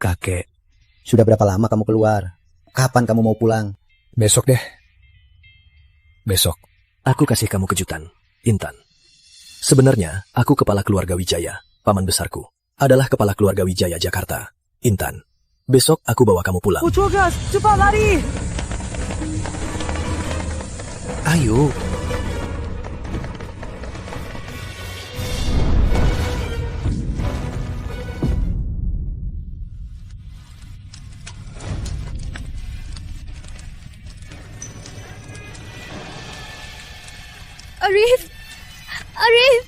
Kakek. Sudah berapa lama kamu keluar? Kapan kamu mau pulang? Besok deh. Besok. Aku kasih kamu kejutan, Intan. Sebenarnya, aku kepala keluarga Wijaya, paman besarku. Adalah kepala keluarga Wijaya Jakarta, Intan. Besok aku bawa kamu pulang. Ucogas, cepat lari! Ayo. Arif,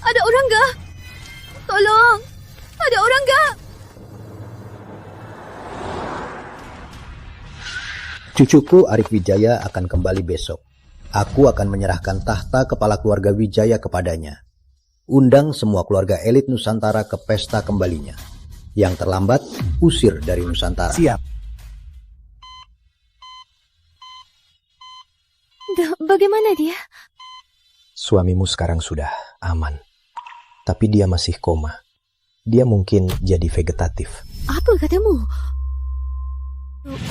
ada orang gak? Tolong, ada orang gak? Cucuku Arif Wijaya akan kembali besok. Aku akan menyerahkan tahta kepala keluarga Wijaya kepadanya. Undang semua keluarga elit Nusantara ke pesta kembalinya. Yang terlambat, usir dari Nusantara. Siap. Bagaimana dia? Suamimu sekarang sudah aman. Tapi dia masih koma. Dia mungkin jadi vegetatif. Apa katamu?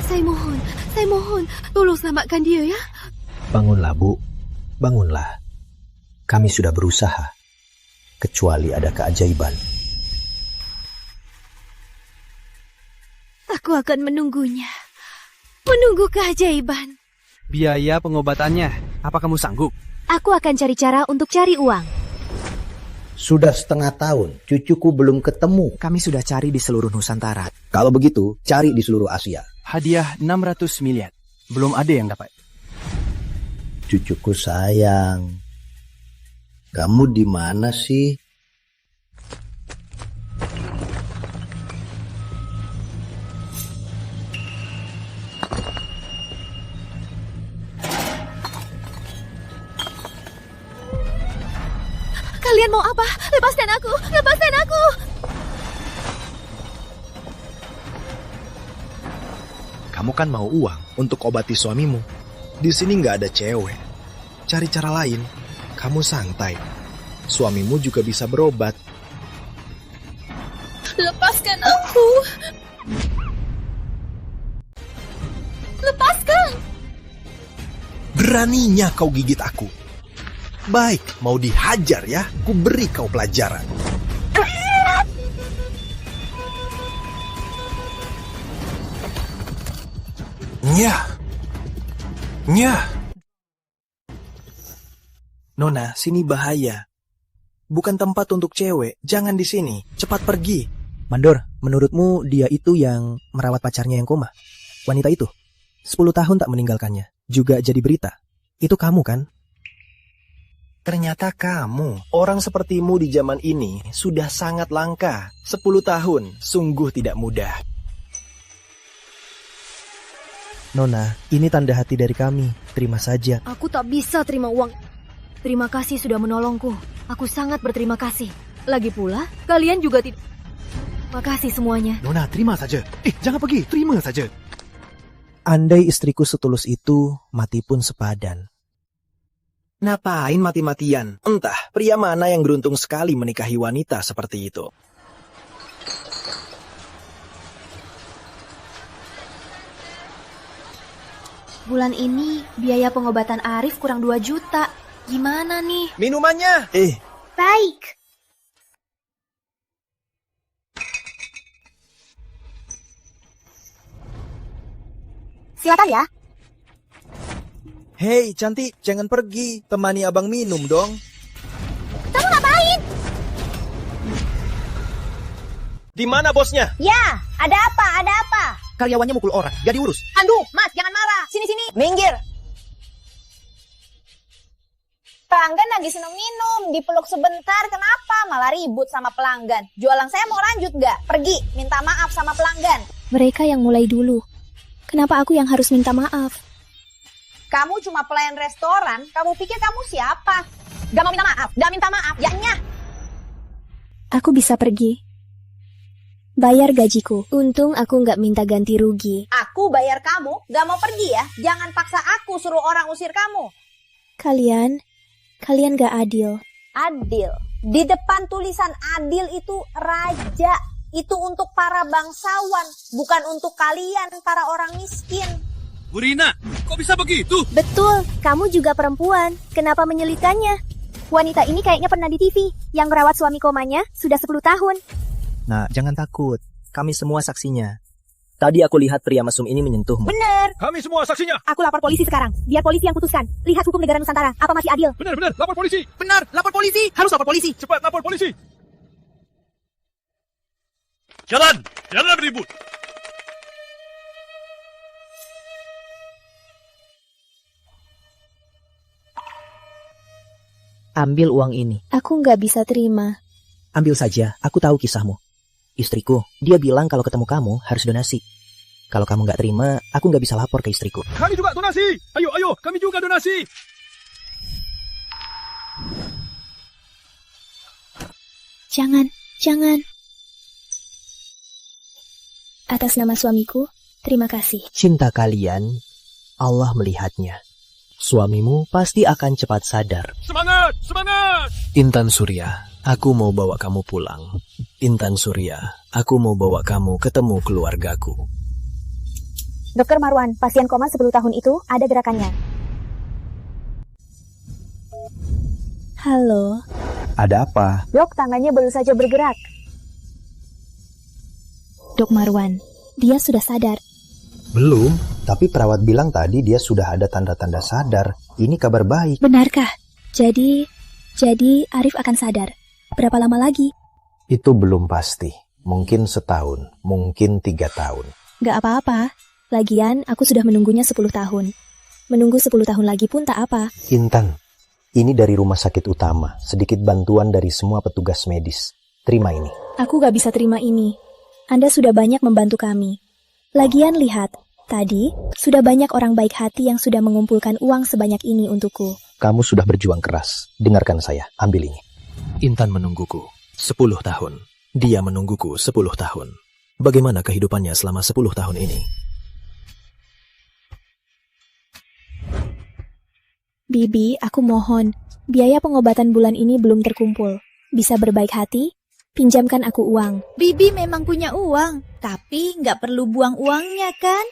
Saya mohon, tolong selamatkan dia ya. Bangunlah, Bu. Bangunlah. Kami sudah berusaha. Kecuali ada keajaiban. Aku akan menunggunya. Menunggu keajaiban. Biaya pengobatannya, apa kamu sanggup? Aku akan cari cara untuk cari uang. Sudah setengah tahun, cucuku belum ketemu. Kami sudah cari di seluruh Nusantara. Kalau begitu, cari di seluruh Asia. Hadiah 600 miliar. Belum ada yang dapat. Cucuku sayang. Kamu di mana sih? Kalian mau apa? Lepaskan aku! Lepaskan aku! Kamu kan mau uang untuk obati suamimu. Di sini nggak ada cewek. Cari cara lain. Kamu santai. Suamimu juga bisa berobat. Lepaskan aku! Lepaskan! Beraninya kau gigit aku. Baik, mau dihajar ya. Ku beri kau pelajaran. Nyah. Nona, sini bahaya. Bukan tempat untuk cewek. Jangan di sini. Cepat pergi. Mandor, menurutmu dia itu yang merawat pacarnya yang koma? Wanita itu 10 tahun tak meninggalkannya. Juga jadi berita. Itu kamu kan? Ternyata kamu. Orang sepertimu di zaman ini sudah sangat langka. 10 tahun, sungguh tidak mudah. Nona, ini tanda hati dari kami. Terima saja. Aku tak bisa terima uang. Terima kasih sudah menolongku. Aku sangat berterima kasih. Lagi pula, kalian juga tidak. Terima kasih semuanya. Nona, terima saja. Jangan pergi. Terima saja. Andai istriku setulus itu, mati pun sepadan. Ngapain mati-matian? Entah, pria mana yang beruntung sekali menikahi wanita seperti itu. Bulan ini, biaya pengobatan Arif kurang 2 juta. Gimana nih? Minumannya! Baik. Silakan ya. Hei, cantik, jangan pergi. Temani abang minum dong. Kamu ngapain? Di mana bosnya? Ya, ada apa? Karyawannya mukul orang, gak diurus. Aduh, Mas, jangan marah. Sini. Minggir. Pelanggan lagi seneng minum, dipeluk sebentar, kenapa? Malah ribut sama pelanggan. Jualan saya mau lanjut gak? Pergi, minta maaf sama pelanggan. Mereka yang mulai dulu. Kenapa aku yang harus minta maaf? Kamu cuma pelayan restoran, kamu pikir kamu siapa? Gak mau minta maaf, ya nyah. Aku bisa pergi. Bayar gajiku. Untung aku nggak minta ganti rugi. Aku bayar kamu, gak mau pergi ya? Jangan paksa aku suruh orang usir kamu. Kalian gak adil. Adil. Di depan tulisan adil itu raja. Itu untuk para bangsawan, bukan untuk kalian, para orang miskin. Bu Rina, kok bisa begitu? Betul, kamu juga perempuan. Kenapa menyelitkannya? Wanita ini kayaknya pernah di TV. Yang merawat suami komanya sudah 10 tahun. Nah, jangan takut. Kami semua saksinya. Tadi aku lihat pria mesum ini menyentuhmu. Bener. Kami semua saksinya. Aku lapor polisi sekarang. Biar polisi yang putuskan. Lihat hukum negara Nusantara. Apa masih adil? Benar, lapor polisi. Benar, lapor polisi. Harus lapor polisi. Cepat lapor polisi. Jalan, jangan ribut. Ambil uang ini. Aku nggak bisa terima. Ambil saja, aku tahu kisahmu. Istriku, dia bilang kalau ketemu kamu harus donasi. Kalau kamu nggak terima, aku nggak bisa lapor ke istriku. Kami juga donasi. Ayo, kami juga donasi. Jangan. Atas nama suamiku, terima kasih. Cinta kalian, Allah melihatnya. Suamimu pasti akan cepat sadar. Semangat! Intan Surya, aku mau bawa kamu pulang. Intan Surya, aku mau bawa kamu ketemu keluargaku. Dokter Marwan, pasien koma 10 tahun itu ada gerakannya. Halo. Ada apa? Dok, tangannya baru saja bergerak. Dok Marwan, dia sudah sadar. Belum, tapi perawat bilang tadi dia sudah ada tanda-tanda sadar. Ini kabar baik. Benarkah? Jadi Arif akan sadar. Berapa lama lagi? Itu belum pasti. Mungkin setahun, mungkin 3 tahun. Gak apa-apa. Lagian, aku sudah menunggunya 10 tahun. Menunggu 10 tahun lagi pun tak apa. Intan, ini dari rumah sakit utama. Sedikit bantuan dari semua petugas medis. Terima ini. Aku gak bisa terima ini. Anda sudah banyak membantu kami. Lagian lihat, tadi sudah banyak orang baik hati yang sudah mengumpulkan uang sebanyak ini untukku. Kamu sudah berjuang keras. Dengarkan saya, ambil ini. Intan menungguku 10 tahun. Dia menungguku 10 tahun. Bagaimana kehidupannya selama 10 tahun ini? Bibi, aku mohon. Biaya pengobatan bulan ini belum terkumpul. Bisa berbaik hati? Pinjamkan aku uang. Bibi memang punya uang, tapi nggak perlu buang uangnya kan?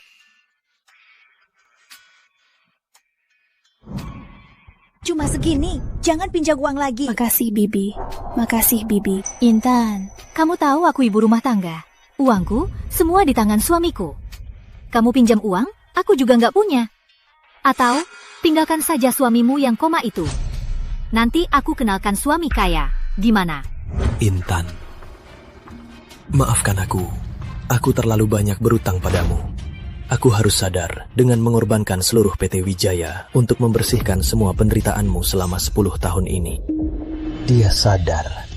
Cuma segini, jangan pinjam uang lagi. Makasih, Bibi. Makasih, Bibi. Intan, kamu tahu aku ibu rumah tangga. Uangku semua di tangan suamiku. Kamu pinjam uang, aku juga nggak punya. Atau tinggalkan saja suamimu yang koma itu. Nanti aku kenalkan suami kaya. Gimana? Intan, maafkan aku. Aku terlalu banyak berutang padamu. Aku harus sadar dengan mengorbankan seluruh PT Wijaya untuk membersihkan semua penderitaanmu selama 10 tahun ini. Dia sadar.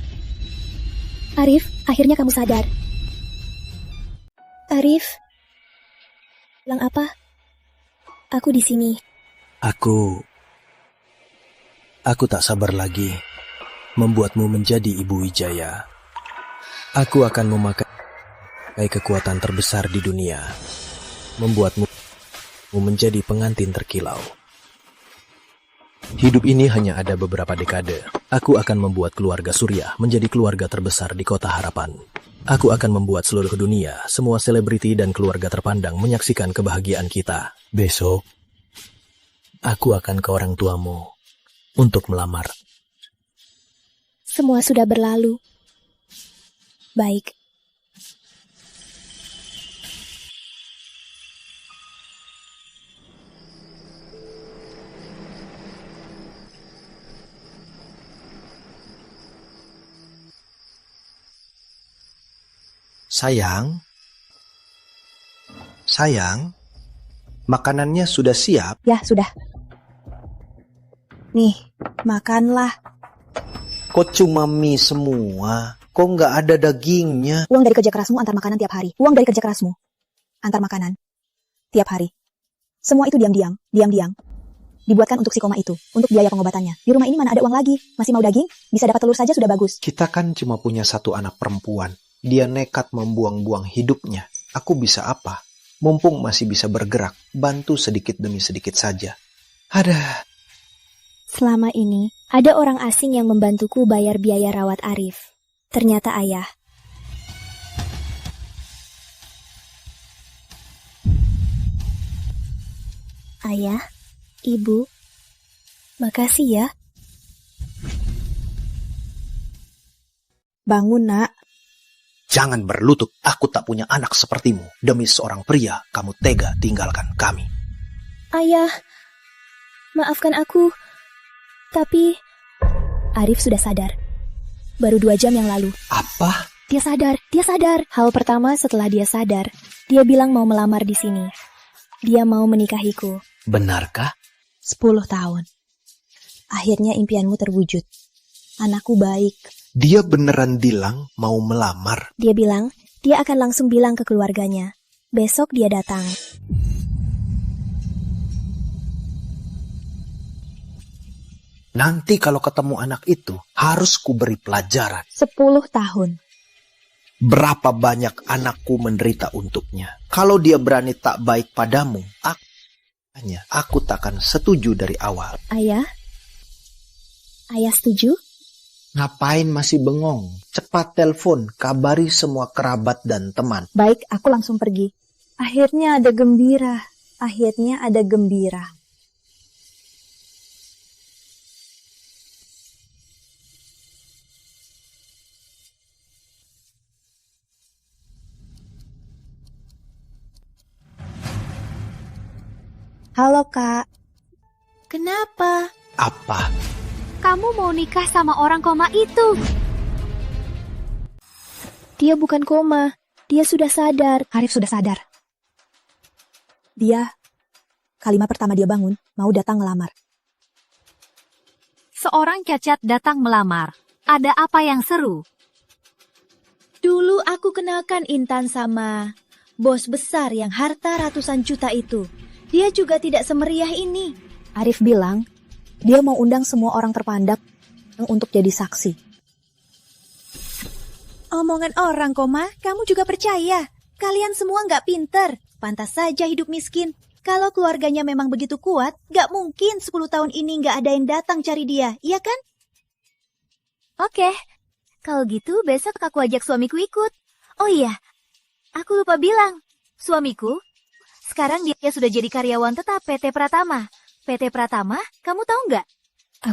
Arif, akhirnya kamu sadar. Arif, bilang apa? Aku di sini. Aku tak sabar lagi membuatmu menjadi Ibu Wijaya. Aku akan memakai kekuatan terbesar di dunia, membuatmu menjadi pengantin terkilau. Hidup ini hanya ada beberapa dekade. Aku akan membuat keluarga Surya menjadi keluarga terbesar di Kota Harapan. Aku akan membuat seluruh dunia, semua selebriti dan keluarga terpandang menyaksikan kebahagiaan kita. Besok, aku akan ke orang tuamu untuk melamar. Semua sudah berlalu. Baik. Sayang, makanannya sudah siap. Ya, sudah. Nih, makanlah. Kok cuma mie semua? Kok nggak ada dagingnya? Uang dari kerja kerasmu antar makanan tiap hari. Uang dari kerja kerasmu antar makanan tiap hari. Semua itu diam-diam. Dibuatkan untuk si koma itu, untuk biaya pengobatannya. Di rumah ini mana ada uang lagi? Masih mau daging? Bisa dapat telur saja sudah bagus. Kita kan cuma punya satu anak perempuan. Dia nekat membuang-buang hidupnya. Aku bisa apa? Mumpung masih bisa bergerak, bantu sedikit demi sedikit saja. Ada. Selama ini, ada orang asing yang membantuku bayar biaya rawat Arif. Ternyata ayah. Ayah, Ibu, makasih ya. Bangun, Nak. Jangan berlutut, aku tak punya anak sepertimu. Demi seorang pria, kamu tega tinggalkan kami. Ayah, maafkan aku. Tapi Arif sudah sadar. Baru 2 jam yang lalu. Apa? Dia sadar. Hal pertama setelah dia sadar, dia bilang mau melamar di sini. Dia mau menikahiku. Benarkah? 10 tahun. Akhirnya impianmu terwujud. Anakku baik. Dia beneran bilang mau melamar. Dia bilang dia akan langsung bilang ke keluarganya. Besok dia datang. Nanti kalau ketemu anak itu, harus kuberi pelajaran. 10 tahun. Berapa banyak anakku menderita untuknya. Kalau dia berani tak baik padamu, aku takkan setuju dari awal. Ayah setuju? Ngapain masih bengong? Cepat telepon, kabari semua kerabat dan teman. Baik, aku langsung pergi. Akhirnya ada gembira. Halo, Kak. Kenapa? Apa? Kamu mau nikah sama orang koma itu? Dia bukan koma. Dia sudah sadar. Arif sudah sadar. Kalimat pertama dia bangun, mau datang ngelamar. Seorang cacat datang melamar. Ada apa yang seru? Dulu aku kenalkan Intan sama bos besar yang harta ratusan juta itu. Dia juga tidak semeriah ini. Arif bilang, dia mau undang semua orang terpandang untuk jadi saksi. Omongan orang, koma, kamu juga percaya? Kalian semua nggak pinter. Pantas saja hidup miskin. Kalau keluarganya memang begitu kuat, nggak mungkin 10 tahun ini nggak ada yang datang cari dia, iya kan? Oke, kalau gitu besok aku ajak suamiku ikut. Oh iya, aku lupa bilang. Suamiku, sekarang dia sudah jadi karyawan tetap PT Pratama. PT Pratama, kamu tahu nggak?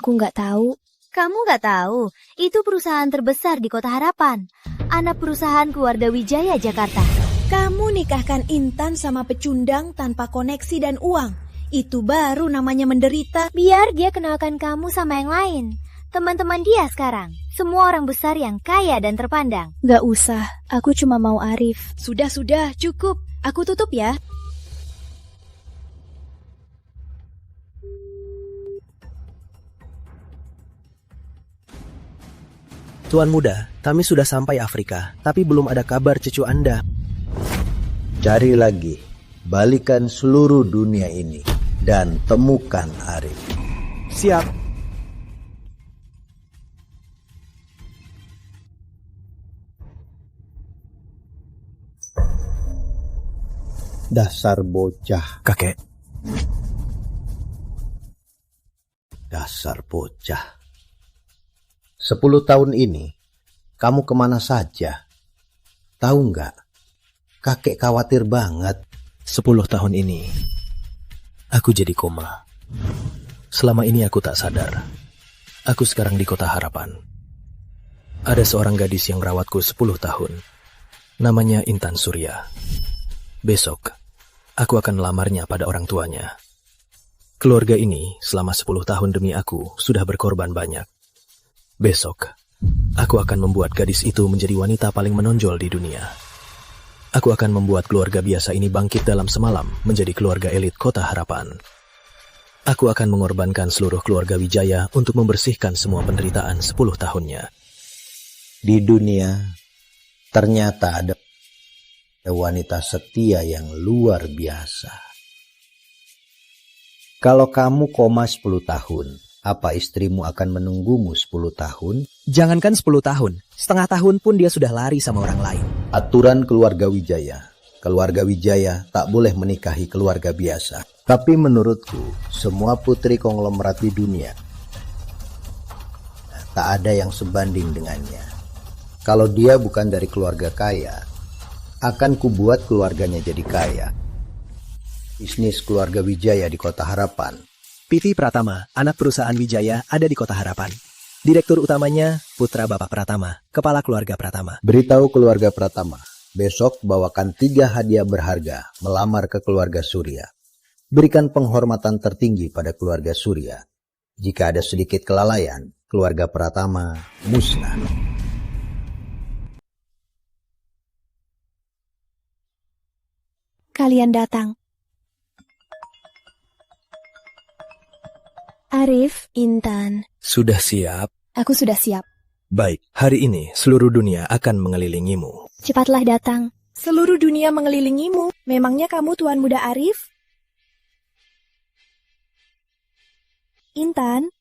Aku nggak tahu. Kamu nggak tahu? Itu perusahaan terbesar di Kota Harapan. Anak perusahaan keluarga Wijaya, Jakarta. Kamu nikahkan Intan sama pecundang tanpa koneksi dan uang. Itu baru namanya menderita. Biar dia kenalkan kamu sama yang lain. Teman-teman dia sekarang. Semua orang besar yang kaya dan terpandang. Nggak usah, aku cuma mau Arif. Sudah, cukup. Aku tutup ya. Tuan muda, kami sudah sampai Afrika, tapi belum ada kabar cucu Anda. Cari lagi, balikan seluruh dunia ini, dan temukan Arif. Siap. Dasar bocah. Kakek. Dasar bocah. 10 tahun ini, kamu kemana saja? Tahu nggak? Kakek khawatir banget. 10 tahun ini, aku jadi koma. Selama ini aku tak sadar. Aku sekarang di Kota Harapan. Ada seorang gadis yang merawatku 10 tahun. Namanya Intan Surya. Besok, aku akan melamarnya pada orang tuanya. Keluarga ini selama 10 tahun demi aku sudah berkorban banyak. Besok, aku akan membuat gadis itu menjadi wanita paling menonjol di dunia. Aku akan membuat keluarga biasa ini bangkit dalam semalam menjadi keluarga elit Kota Harapan. Aku akan mengorbankan seluruh keluarga Wijaya untuk membersihkan semua penderitaan 10 tahunnya. Di dunia, ternyata ada wanita setia yang luar biasa. Kalau kamu koma 10 tahun, apa istrimu akan menunggumu 10 tahun? Jangankan 10 tahun, setengah tahun pun dia sudah lari sama orang lain. Aturan keluarga Wijaya. Keluarga Wijaya tak boleh menikahi keluarga biasa. Tapi menurutku, semua putri konglomerat di dunia tak ada yang sebanding dengannya. Kalau dia bukan dari keluarga kaya, akan kubuat keluarganya jadi kaya. bisnis keluarga Wijaya di Kota Harapan. PT Pratama, anak perusahaan Wijaya, ada di Kota Harapan. Direktur utamanya putra Bapak Pratama, kepala keluarga Pratama. Beritahu keluarga Pratama, besok bawakan 3 hadiah berharga melamar ke keluarga Surya. Berikan penghormatan tertinggi pada keluarga Surya. Jika ada sedikit kelalaian, keluarga Pratama musnah. Kalian datang. Arif, Intan. Sudah siap? Aku sudah siap. Baik, hari ini seluruh dunia akan mengelilingimu. Cepatlah datang. Seluruh dunia mengelilingimu. Memangnya kamu Tuan Muda Arif? Intan,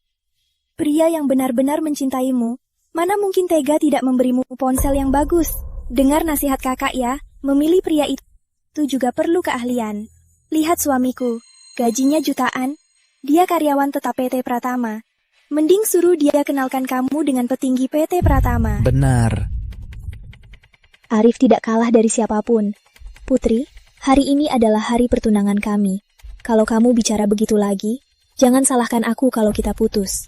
pria yang benar-benar mencintaimu, mana mungkin tega tidak memberimu ponsel yang bagus? Dengar nasihat kakak ya, memilih pria itu juga perlu keahlian. Lihat suamiku, gajinya jutaan, dia karyawan tetap PT Pratama. Mending suruh dia kenalkan kamu dengan petinggi PT Pratama. Benar. Arif tidak kalah dari siapapun. Putri, hari ini adalah hari pertunangan kami. Kalau kamu bicara begitu lagi, jangan salahkan aku kalau kita putus.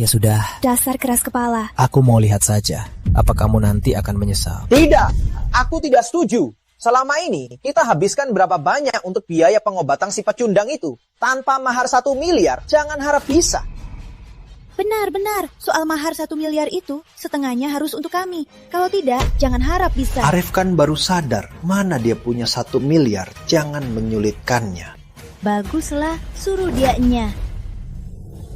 Ya sudah. Dasar keras kepala. Aku mau lihat saja. Apa kamu nanti akan menyesal? Tidak, aku tidak setuju. Selama ini, kita habiskan berapa banyak untuk biaya pengobatan si pecundang itu. Tanpa mahar 1 miliar, jangan harap bisa. Benar. Soal mahar 1 miliar itu, setengahnya harus untuk kami. Kalau tidak, jangan harap bisa. Arif kan baru sadar, mana dia punya 1 miliar. Jangan menyulitkannya. Baguslah, suruh dianya.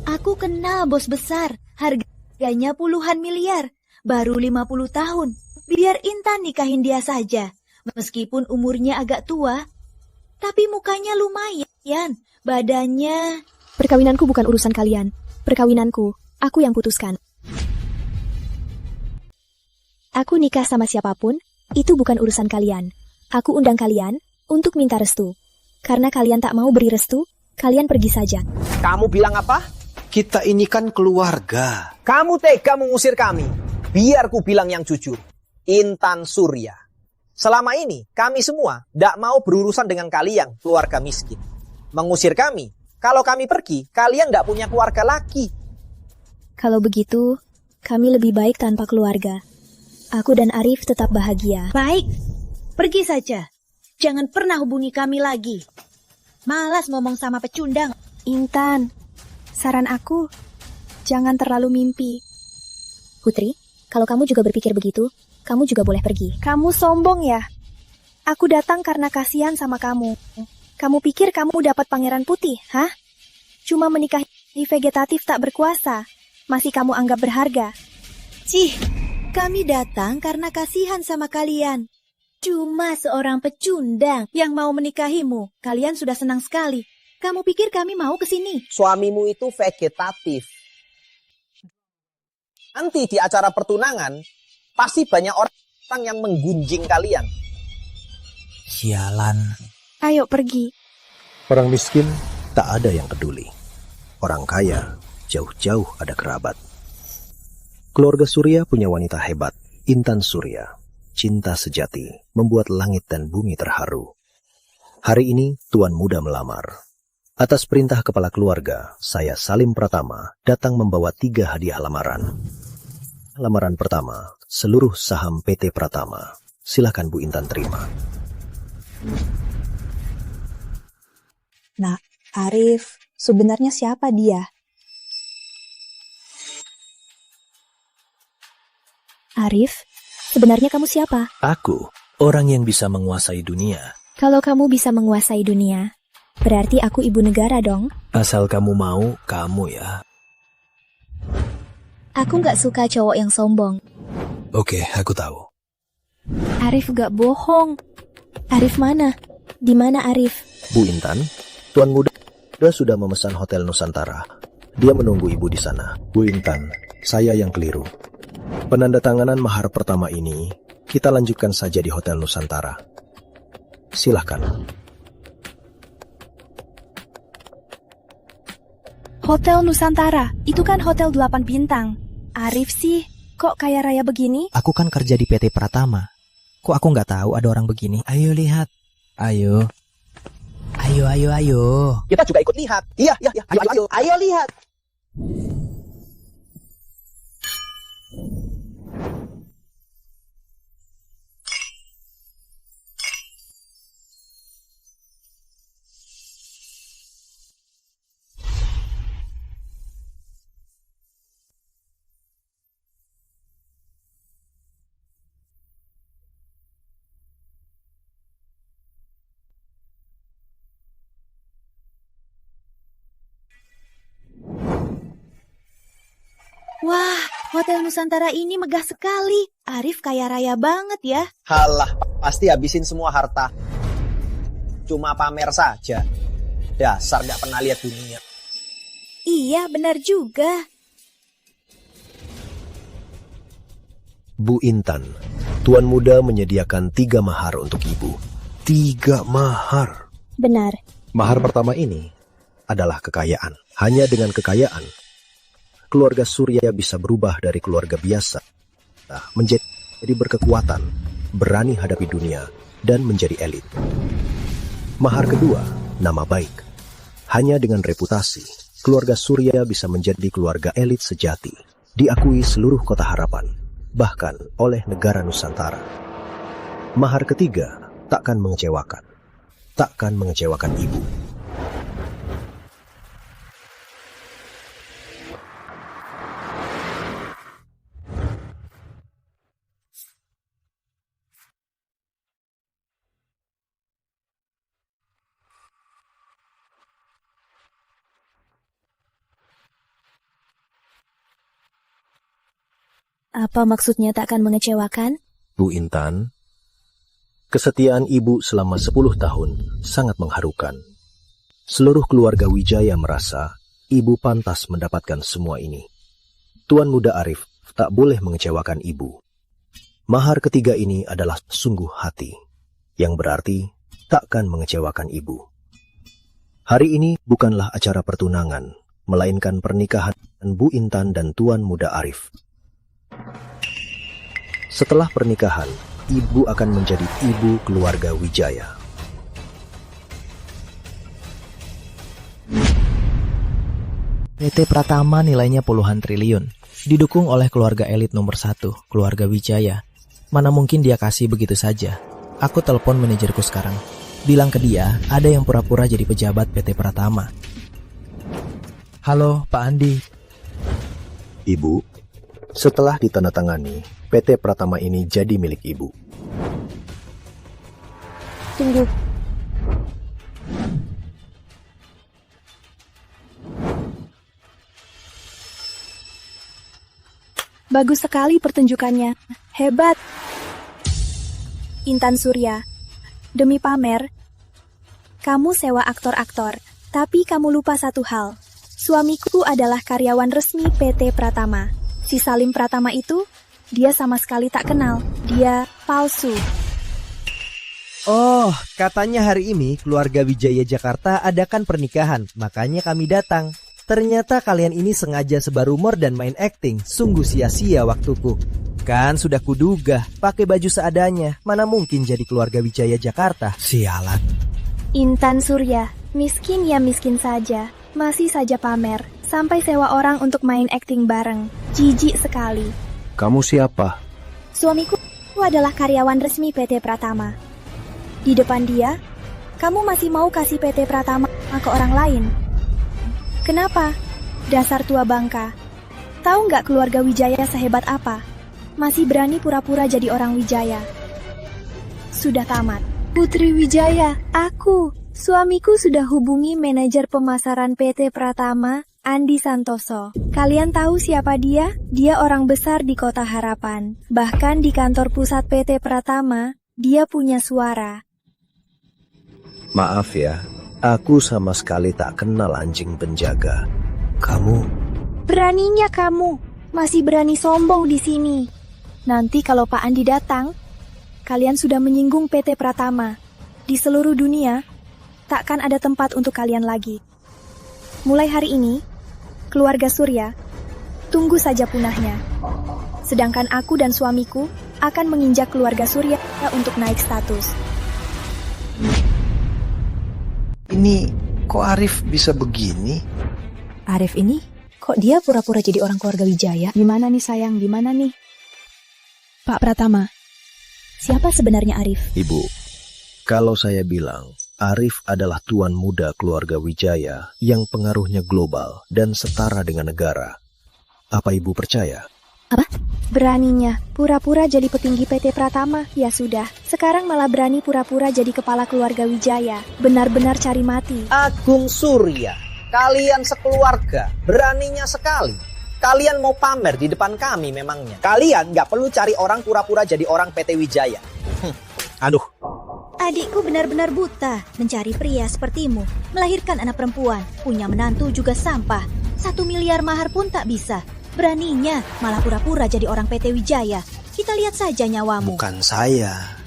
Aku kenal bos besar, harganya puluhan miliar. Baru 50 tahun, biar Intan nikahin dia saja. Meskipun umurnya agak tua, tapi mukanya lumayan, badannya... Perkawinanku bukan urusan kalian. Perkawinanku, aku yang putuskan. Aku nikah sama siapapun, itu bukan urusan kalian. Aku undang kalian untuk minta restu. Karena kalian tak mau beri restu, kalian pergi saja. Kamu bilang apa? Kita ini kan keluarga. Kamu tega mengusir kami. Biar ku bilang yang jujur. Intan Surya. Selama ini, kami semua tidak mau berurusan dengan kalian, keluarga miskin. Mengusir kami. Kalau kami pergi, kalian tidak punya keluarga lagi. Kalau begitu, kami lebih baik tanpa keluarga. Aku dan Arif tetap bahagia. Baik, pergi saja. Jangan pernah hubungi kami lagi. Malas ngomong sama pecundang. Intan, saran aku, jangan terlalu mimpi. Putri, kalau kamu juga berpikir begitu, kamu juga boleh pergi. Kamu sombong ya? Aku datang karena kasihan sama kamu. Kamu pikir kamu dapat pangeran putih, hah? Cuma menikahi vegetatif tak berkuasa. Masih kamu anggap berharga. Cih, kami datang karena kasihan sama kalian. Cuma seorang pecundang yang mau menikahimu. Kalian sudah senang sekali. Kamu pikir kami mau ke sini? Suamimu itu vegetatif. Nanti di acara pertunangan, pasti banyak orang yang menggunjing kalian. Sialan. Ayo pergi. Orang miskin tak ada yang peduli. Orang kaya jauh-jauh ada kerabat. Keluarga Surya punya wanita hebat, Intan Surya. Cinta sejati membuat langit dan bumi terharu. Hari ini Tuan Muda melamar. Atas perintah kepala keluarga, saya Salim Pratama datang membawa 3 hadiah lamaran. Lamaran pertama, seluruh saham PT Pratama. Silakan Bu Intan terima. Nah, Arif, sebenarnya siapa dia? Arif, sebenarnya kamu siapa? Aku, orang yang bisa menguasai dunia. Kalau kamu bisa menguasai dunia, berarti aku ibu negara dong. Asal kamu mau, kamu ya. Aku gak suka cowok yang sombong. Oke, aku tahu. Arif gak bohong. Arif mana? Di mana Arif? Bu Intan, Tuan Muda sudah memesan Hotel Nusantara. Dia menunggu ibu di sana. Bu Intan, saya yang keliru. Penandatanganan mahar pertama ini, kita lanjutkan saja di Hotel Nusantara. Silakan. Hotel Nusantara, itu kan hotel 8 bintang. Arif sih, kok kaya raya begini? Aku kan kerja di PT Pratama. Kok aku nggak tahu ada orang begini? Ayo lihat. Ayo. Ayo. Kita juga ikut lihat. Iya. Ayo lihat. Wah, Hotel Nusantara ini megah sekali. Arif kaya raya banget ya. Halah, pasti habisin semua harta. Cuma pamer saja. Dasar gak pernah lihat dunia. Iya, benar juga. Bu Intan, Tuan Muda menyediakan 3 mahar untuk ibu. 3 mahar. Benar. Mahar pertama ini adalah kekayaan. Hanya dengan kekayaan, keluarga Surya bisa berubah dari keluarga biasa menjadi berkekuatan, berani hadapi dunia, dan menjadi elit. Mahar kedua, nama baik. Hanya dengan reputasi, keluarga Surya bisa menjadi keluarga elit sejati, diakui seluruh kota harapan, bahkan oleh negara Nusantara. Mahar ketiga, takkan mengecewakan ibu. Apa maksudnya tak akan mengecewakan? Bu Intan, kesetiaan ibu selama 10 tahun sangat mengharukan. Seluruh keluarga Wijaya merasa ibu pantas mendapatkan semua ini. Tuan Muda Arif tak boleh mengecewakan ibu. Mahar ketiga ini adalah sungguh hati, yang berarti takkan mengecewakan ibu. Hari ini bukanlah acara pertunangan, melainkan pernikahan Bu Intan dan Tuan Muda Arif. Setelah pernikahan, ibu akan menjadi ibu keluarga Wijaya. PT Pratama nilainya puluhan triliun. Didukung oleh keluarga elit nomor 1, keluarga Wijaya. Mana mungkin dia kasih begitu saja. Aku telepon manajerku sekarang. Bilang ke dia, ada yang pura-pura jadi pejabat PT Pratama. Halo, Pak Andi. Ibu, setelah ditandatangani, PT Pratama ini jadi milik ibu. Tunggu. Bagus sekali pertunjukannya. Hebat. Intan Surya, demi pamer, kamu sewa aktor-aktor. Tapi kamu lupa satu hal. Suamiku adalah karyawan resmi PT Pratama. Si Salim Pratama itu, dia sama sekali tak kenal. Dia palsu. Oh, katanya hari ini keluarga Wijaya Jakarta adakan pernikahan, makanya kami datang. Ternyata kalian ini sengaja sebar rumor dan main acting. Sungguh sia-sia waktuku. Kan sudah kuduga, pakai baju seadanya. Mana mungkin jadi keluarga Wijaya Jakarta. Sialan. Intan Surya, miskin ya miskin saja. Masih saja pamer. Sampai sewa orang untuk main acting bareng. Jijik sekali. Kamu siapa? Suamiku adalah karyawan resmi PT Pratama. Di depan dia, kamu masih mau kasih PT Pratama ke orang lain? Kenapa? Dasar tua bangka. Tahu nggak keluarga Wijaya sehebat apa? Masih berani pura-pura jadi orang Wijaya. Sudah tamat. Putri Wijaya, aku. Suamiku sudah hubungi manajer pemasaran PT Pratama, Andi Santoso. Kalian tahu siapa dia? Dia orang besar di Kota Harapan. Bahkan di kantor pusat PT Pratama, dia punya suara. Maaf ya, aku sama sekali tak kenal anjing penjaga. Kamu? Beraninya kamu, masih berani sombong di sini. Nanti kalau Pak Andi datang, kalian sudah menyinggung PT Pratama. Di seluruh dunia, takkan ada tempat untuk kalian lagi. Mulai hari ini, keluarga Surya, tunggu saja punahnya. Sedangkan aku dan suamiku akan menginjak keluarga Surya untuk naik status. Ini kok Arif bisa begini? Arif ini? Kok dia pura-pura jadi orang keluarga Wijaya? Gimana nih sayang, gimana nih? Pak Pratama, siapa sebenarnya Arif? Ibu, kalau saya bilang Arif adalah tuan muda keluarga Wijaya yang pengaruhnya global dan setara dengan negara, apa ibu percaya? Apa? Beraninya pura-pura jadi petinggi PT Pratama. Ya sudah, sekarang malah berani pura-pura jadi kepala keluarga Wijaya. Benar-benar cari mati. Agung Surya, kalian sekeluarga beraninya sekali. Kalian mau pamer di depan kami memangnya. Kalian nggak perlu cari orang pura-pura jadi orang PT Wijaya. Aduh. Adikku benar-benar buta mencari pria sepertimu. Melahirkan anak perempuan, punya menantu juga sampah. 1 miliar mahar pun tak bisa. Beraninya malah pura-pura jadi orang PT Wijaya. Kita lihat saja nyawamu. Bukan saya.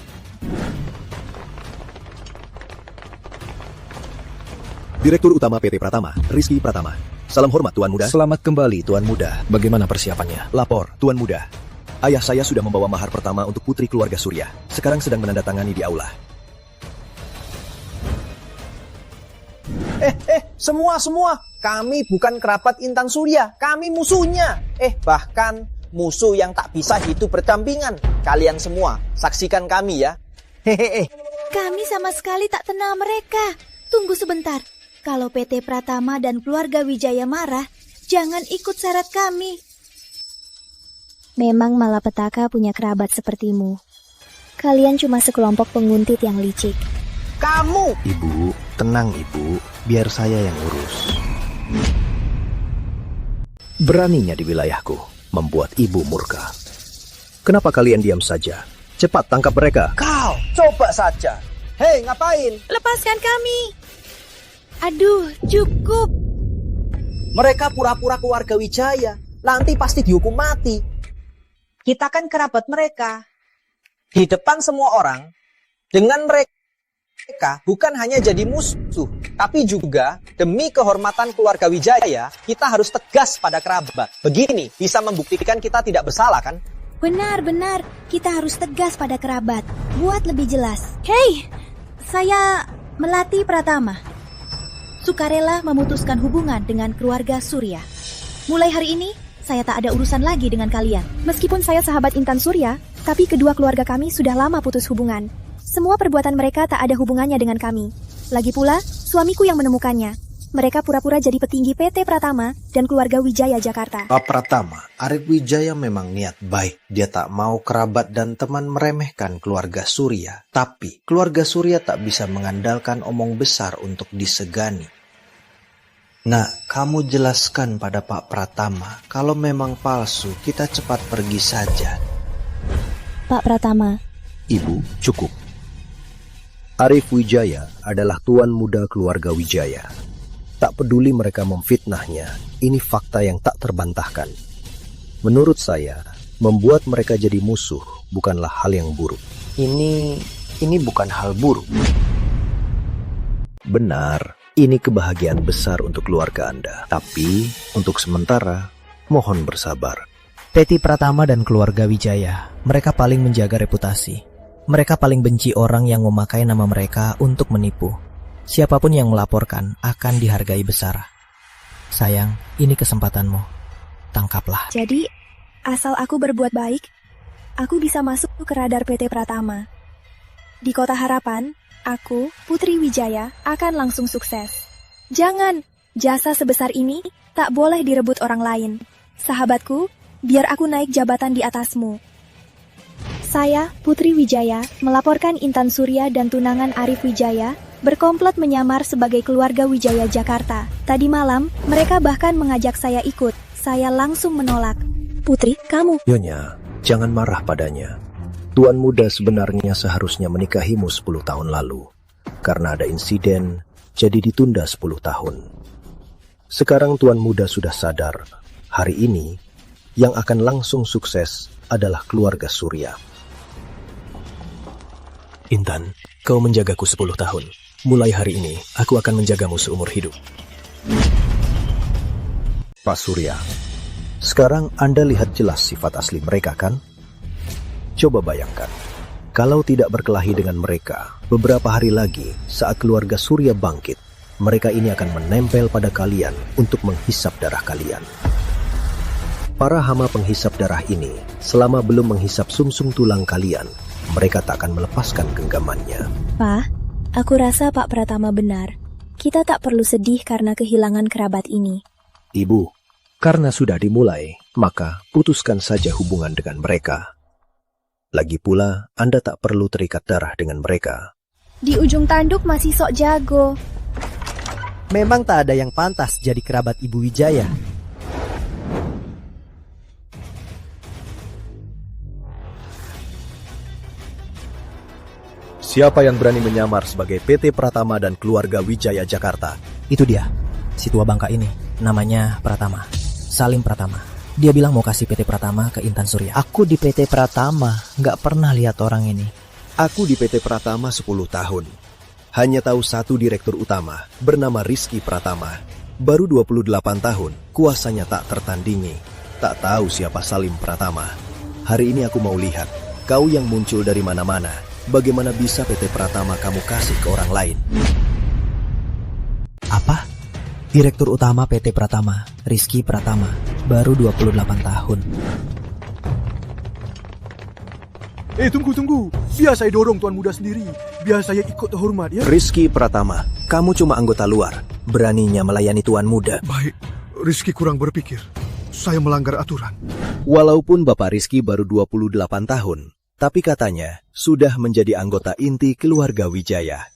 Direktur Utama PT Pratama, Rizky Pratama. Salam hormat Tuan Muda. Selamat kembali Tuan Muda. Bagaimana persiapannya? Lapor Tuan Muda. Ayah saya sudah membawa mahar pertama untuk putri keluarga Surya. Sekarang sedang menandatangani di aula. Semua. Kami bukan kerabat Intan Surya. Kami musuhnya. Bahkan musuh yang tak bisa hidup berdampingan. Kalian semua, saksikan kami ya. Kami sama sekali tak kenal mereka. Tunggu sebentar. Kalau PT Pratama dan keluarga Wijaya marah, jangan ikut syarat kami. Memang malapetaka punya kerabat sepertimu. Kalian cuma sekelompok penguntit yang licik. Kamu! Ibu, tenang ibu. Biar saya yang urus. Beraninya di wilayahku, membuat ibu murka. Kenapa kalian diam saja? Cepat tangkap mereka. Kau, coba saja. Hei, ngapain? Lepaskan kami. Aduh, cukup. Mereka pura-pura keluarga Wijaya. Nanti pasti dihukum mati. Kita kan kerabat mereka. Di depan semua orang, dengan mereka bukan hanya jadi musuh, tapi juga demi kehormatan keluarga Wijaya, kita harus tegas pada kerabat. Begini bisa membuktikan kita tidak bersalah kan? Benar, kita harus tegas pada kerabat. Buat lebih jelas. Hei, saya Melati Pratama. Sukarela memutuskan hubungan dengan keluarga Surya. Mulai hari ini, saya tak ada urusan lagi dengan kalian. Meskipun saya sahabat Intan Surya, tapi kedua keluarga kami sudah lama putus hubungan. Semua perbuatan mereka tak ada hubungannya dengan kami. Lagi pula, suamiku yang menemukannya. Mereka pura-pura jadi petinggi PT Pratama dan keluarga Wijaya Jakarta. Pak Pratama, Arif Wijaya memang niat baik. Dia tak mau kerabat dan teman meremehkan keluarga Surya. Tapi, keluarga Surya tak bisa mengandalkan omong besar untuk disegani. Nak, kamu jelaskan pada Pak Pratama, kalau memang palsu, kita cepat pergi saja. Pak Pratama. Ibu, cukup. Arif Wijaya adalah tuan muda keluarga Wijaya. Tak peduli mereka memfitnahnya, ini fakta yang tak terbantahkan. Menurut saya, membuat mereka jadi musuh bukanlah hal yang buruk. Ini bukan hal buruk. Benar, ini kebahagiaan besar untuk keluarga Anda. Tapi, untuk sementara, mohon bersabar. PT Pratama dan keluarga Wijaya, mereka paling menjaga reputasi. Mereka paling benci orang yang memakai nama mereka untuk menipu. Siapapun yang melaporkan akan dihargai besar. Sayang, ini kesempatanmu. Tangkaplah. Jadi, asal aku berbuat baik, aku bisa masuk ke radar PT Pratama. Di Kota Harapan, aku, Putri Wijaya, akan langsung sukses. Jangan, jasa sebesar ini tak boleh direbut orang lain. Sahabatku, biar aku naik jabatan di atasmu. Saya, Putri Wijaya, melaporkan Intan Surya dan tunangan Arif Wijaya berkomplot menyamar sebagai keluarga Wijaya Jakarta. Tadi malam, mereka bahkan mengajak saya ikut. Saya langsung menolak. Putri, kamu... Nyonya, jangan marah padanya. Tuan muda sebenarnya seharusnya menikahimu 10 tahun lalu. Karena ada insiden, jadi ditunda 10 tahun. Sekarang tuan muda sudah sadar. Hari ini, yang akan langsung sukses adalah keluarga Surya. Intan, kau menjagaku 10 tahun. Mulai hari ini, aku akan menjagamu seumur hidup. Pak Surya, sekarang Anda lihat jelas sifat asli mereka kan? Coba bayangkan, kalau tidak berkelahi dengan mereka, beberapa hari lagi saat keluarga Surya bangkit, mereka ini akan menempel pada kalian untuk menghisap darah kalian. Para hama penghisap darah ini, selama belum menghisap sumsum tulang kalian, mereka tak akan melepaskan genggamannya. Pak, aku rasa Pak Pratama benar. Kita tak perlu sedih karena kehilangan kerabat ini. Ibu, karena sudah dimulai, maka putuskan saja hubungan dengan mereka. Lagi pula, Anda tak perlu terikat darah dengan mereka. Di ujung tanduk masih sok jago. Memang tak ada yang pantas jadi kerabat Ibu Wijaya. Siapa yang berani menyamar sebagai PT Pratama dan keluarga Wijaya Jakarta? Itu dia, si tua bangka ini. Namanya Pratama, Salim Pratama. Dia bilang mau kasih PT Pratama ke Intan Surya. Aku di PT Pratama, nggak pernah lihat orang ini. Aku di PT Pratama 10 tahun. Hanya tahu satu direktur utama, bernama Rizky Pratama. Baru 28 tahun, kuasanya tak tertandingi. Tak tahu siapa Salim Pratama. Hari ini aku mau lihat, kau yang muncul dari mana-mana, bagaimana bisa PT Pratama kamu kasih ke orang lain? Apa? Direktur utama PT Pratama, Rizky Pratama, baru 28 tahun. Tunggu. Biar saya dorong tuan muda sendiri. Biar saya ikut terhormat ya. Rizky Pratama, kamu cuma anggota luar. Beraninya melayani tuan muda. Baik, Rizky kurang berpikir. Saya melanggar aturan. Walaupun Bapak Rizky baru 28 tahun, tapi katanya sudah menjadi anggota inti keluarga Wijaya.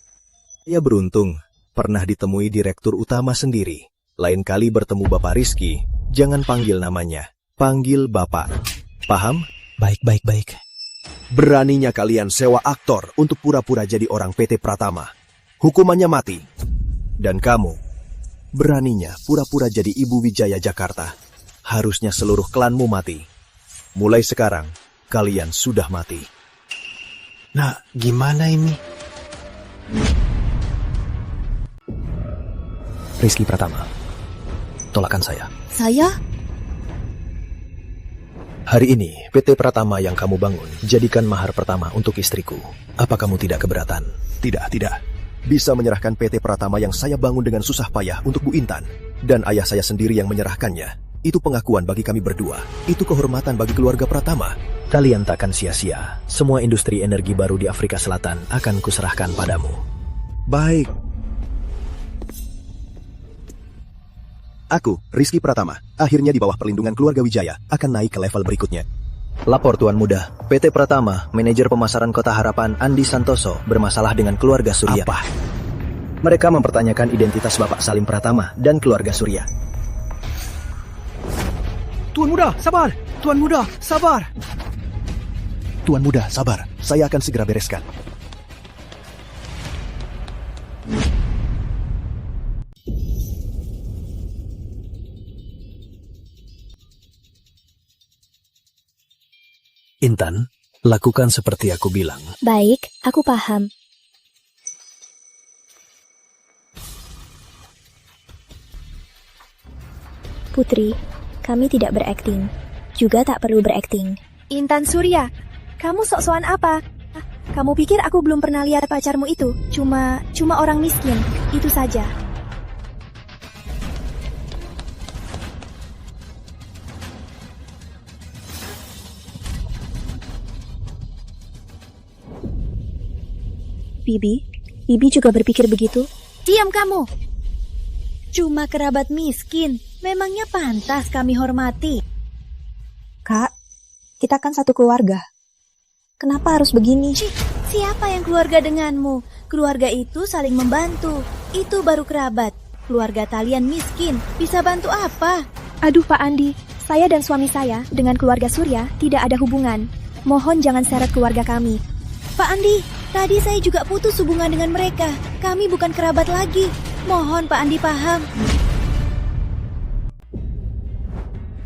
Ia beruntung pernah ditemui direktur utama sendiri. Lain kali bertemu Bapak Rizky, jangan panggil namanya, panggil Bapak. Paham? Baik. Beraninya kalian sewa aktor untuk pura-pura jadi orang PT Pratama. Hukumannya mati. Dan kamu, beraninya pura-pura jadi Ibu Wijaya Jakarta. Harusnya seluruh klanmu mati. Mulai sekarang, kalian sudah mati. Nah, gimana ini? Rizky Pratama, tolakan saya. Saya? Hari ini, PT Pratama yang kamu bangun, jadikan mahar pertama untuk istriku. Apa kamu tidak keberatan? Tidak. Bisa menyerahkan PT Pratama yang saya bangun dengan susah payah untuk Bu Intan. Dan ayah saya sendiri yang menyerahkannya. Itu pengakuan bagi kami berdua. Itu kehormatan bagi keluarga Pratama. Kalian takkan sia-sia. Semua industri energi baru di Afrika Selatan akan kuserahkan padamu. Baik. Aku, Rizky Pratama, akhirnya di bawah perlindungan keluarga Wijaya, akan naik ke level berikutnya. Lapor Tuan Muda, PT Pratama, manajer pemasaran Kota Harapan Andi Santoso bermasalah dengan keluarga Surya. Apa? Mereka mempertanyakan identitas Bapak Salim Pratama dan keluarga Surya. Tuan Muda, sabar! Tuan Muda, sabar! Tuan Muda, sabar. Saya akan segera bereskan. Intan, lakukan seperti aku bilang. Baik, aku paham. Putri, kami tidak berakting. Juga tak perlu berakting. Intan Surya, kamu sok-sokan apa? Kamu pikir aku belum pernah lihat pacarmu itu? Cuma orang miskin, itu saja. Bibi juga berpikir begitu. Diam kamu. Cuma kerabat miskin, memangnya pantas kami hormati. Kak, kita kan satu keluarga. Kenapa harus begini? Siapa yang keluarga denganmu? Keluarga itu saling membantu. Itu baru kerabat. Keluarga kalian miskin, bisa bantu apa? Aduh Pak Andi, saya dan suami saya dengan keluarga Surya tidak ada hubungan. Mohon jangan seret keluarga kami. Pak Andi, tadi saya juga putus hubungan dengan mereka. Kami bukan kerabat lagi. Mohon Pak Andi paham.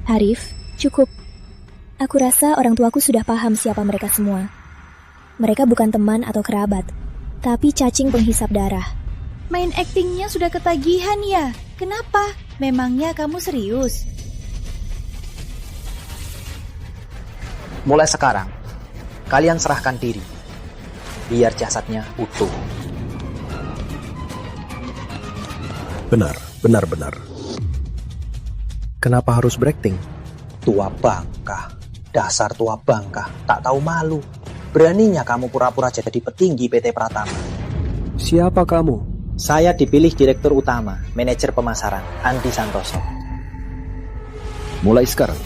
Harif, cukup. Aku rasa orang tuaku sudah paham siapa mereka semua. Mereka bukan teman atau kerabat, tapi cacing penghisap darah. Main aktingnya sudah ketagihan ya? Kenapa? Memangnya kamu serius? Mulai sekarang, kalian serahkan diri. Biar jasadnya utuh. Benar. Kenapa harus berakting? Tua bangka, dasar tua bangka, tak tahu malu. Beraninya kamu pura-pura jadi petinggi PT Pratama. Siapa kamu? Saya dipilih Direktur Utama, Manajer Pemasaran, Andi Santoso. Mulai sekarang,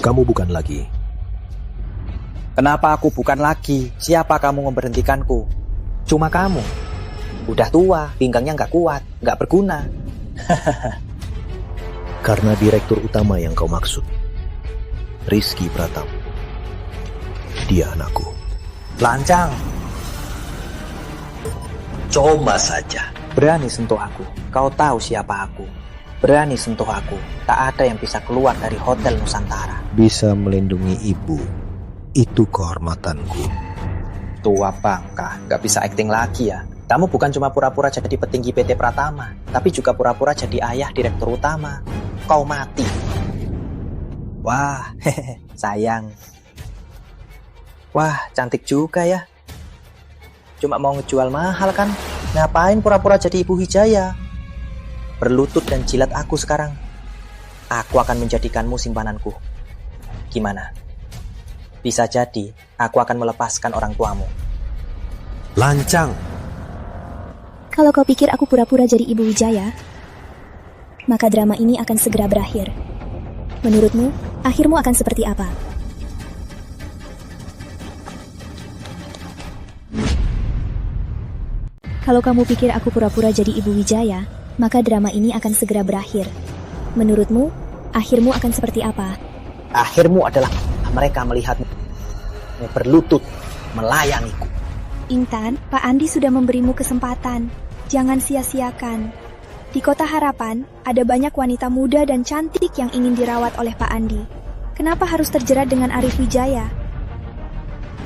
kamu bukan lagi. Kenapa aku bukan lagi? Siapa kamu memberhentikanku? Cuma kamu. Udah tua, pinggangnya nggak kuat, nggak berguna. Karena Direktur Utama yang kau maksud, Rizky Pratama. Dia anakku. Lancang. Coba saja. Berani sentuh aku. Kau tahu siapa aku. Berani sentuh aku. Tak ada yang bisa keluar dari Hotel Nusantara. Bisa melindungi ibu, itu kehormatanku. Tua bangka, nggak bisa acting lagi ya. Kamu bukan cuma pura-pura jadi petinggi PT Pratama, tapi juga pura-pura jadi ayah Direktur Utama. Kau mati. Wah, sayang. Wah, cantik juga ya. Cuma mau ngejual mahal kan? Ngapain pura-pura jadi Ibu Wijaya? Berlutut dan jilat aku sekarang. Aku akan menjadikanmu simpananku. Gimana? Bisa jadi, aku akan melepaskan orang tuamu. Lancang. Kalau kau pikir aku pura-pura jadi Ibu Wijaya, maka drama ini akan segera berakhir. Menurutmu, akhirmu akan seperti apa? Kalau kamu pikir aku pura-pura jadi Ibu Wijaya, maka drama ini akan segera berakhir. Menurutmu, akhirmu akan seperti apa? Akhirmu adalah mereka melihatmu berlutut melayangiku. Intan, Pak Andi sudah memberimu kesempatan. Jangan sia-siakan. Di Kota Harapan, ada banyak wanita muda dan cantik yang ingin dirawat oleh Pak Andi. Kenapa harus terjerat dengan Arif Wijaya?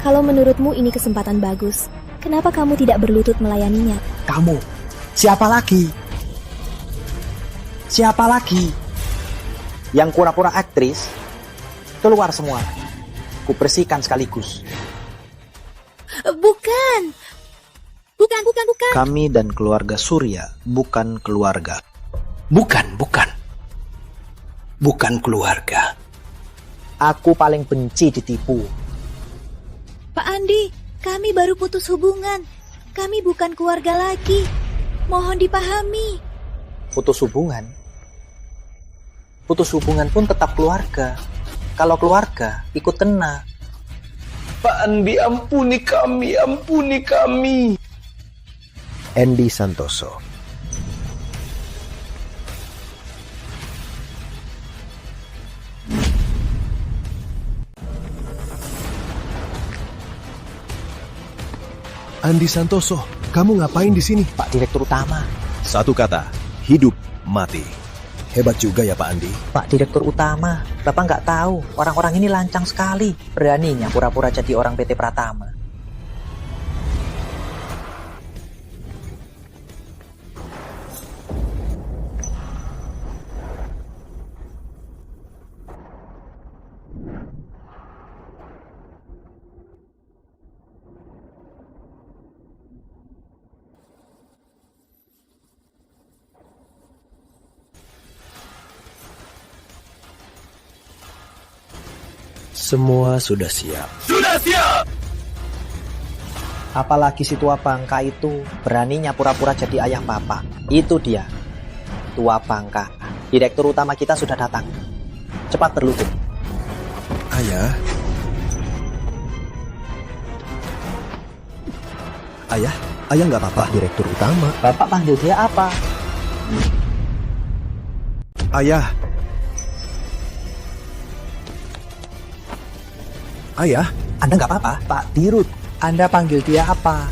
Kalau menurutmu ini kesempatan bagus, kenapa kamu tidak berlutut melayaninya? Kamu, siapa lagi? Siapa lagi? Yang pura-pura aktris, keluar semua. Kubersihkan sekaligus. Bukan. Kami dan keluarga Surya bukan keluarga. Bukan keluarga. Aku paling benci ditipu. Pak Andi, kami baru putus hubungan. Kami bukan keluarga lagi. Mohon dipahami. Putus hubungan? Putus hubungan pun tetap keluarga. Kalau keluarga, ikut kena. Pak Andi, ampuni kami. Andi Santoso. Andi Santoso, kamu ngapain di sini? Pak Direktur Utama. Satu kata, hidup mati. Hebat juga ya Pak Andi. Pak Direktur Utama, Bapak nggak tahu orang-orang ini lancang sekali. Beraninya pura-pura jadi orang PT Pratama. Semua sudah siap. Apalagi si tua bangka itu beraninya pura-pura jadi ayah papa. Itu dia, tua bangka. Direktur utama kita sudah datang. Cepat berlutut. Ayah. Ayah nggak apa-apa. Direktur utama. Bapak panggil dia apa? Ayah. Ayah, Anda nggak apa-apa, Pak Dirut. Anda panggil dia apa?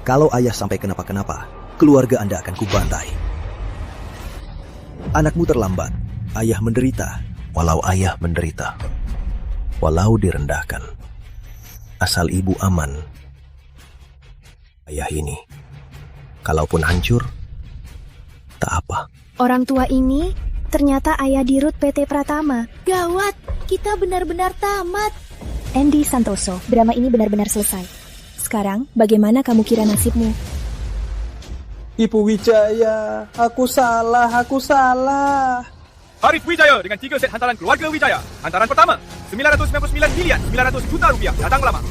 kalau ayah sampai kenapa-kenapa, keluarga Anda akan kubantai. Anakmu terlambat, ayah menderita. Walau ayah menderita, walau direndahkan, asal ibu aman, ayah ini, kalaupun hancur, tak apa. Orang tua ini ternyata ayah Dirut PT Pratama. Gawat, kita benar-benar tamat. Andy Santoso. Drama ini benar-benar selesai. Sekarang, bagaimana kamu kira nasibmu? Ibu Wijaya, aku salah. Arif Wijaya dengan 3 set hantaran keluarga Wijaya. Hantaran pertama, 999 miliar 900 juta rupiah. Datang melamar.